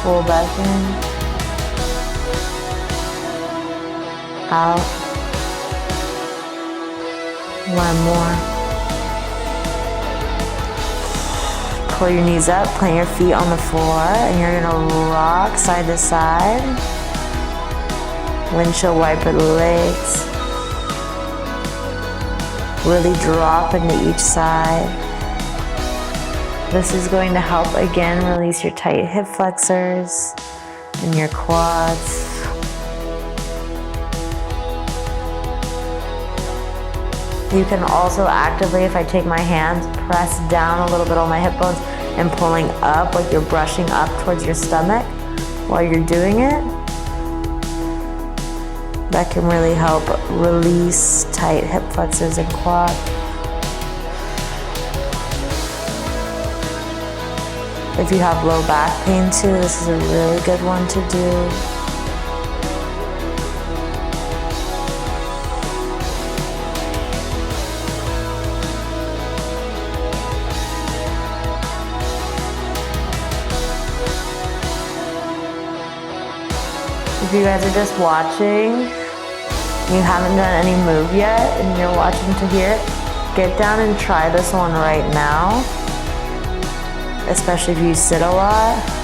Pull back in. Out. One more. Pull your knees up, plant your feet on the floor, and you're gonna rock side to side. Windshield wiper the legs. Really drop into each side. This is going to help again release your tight hip flexors and your quads. You can also actively, if I take my hands, press down a little bit on my hip bones and pulling up like you're brushing up towards your stomach while you're doing it. That can really help release tight hip flexors and quad. If you have low back pain too, this is a really good one to do. If you guys are just watching, you haven't done any move yet, and you're watching to here, get down and try this one right now, especially if you sit a lot.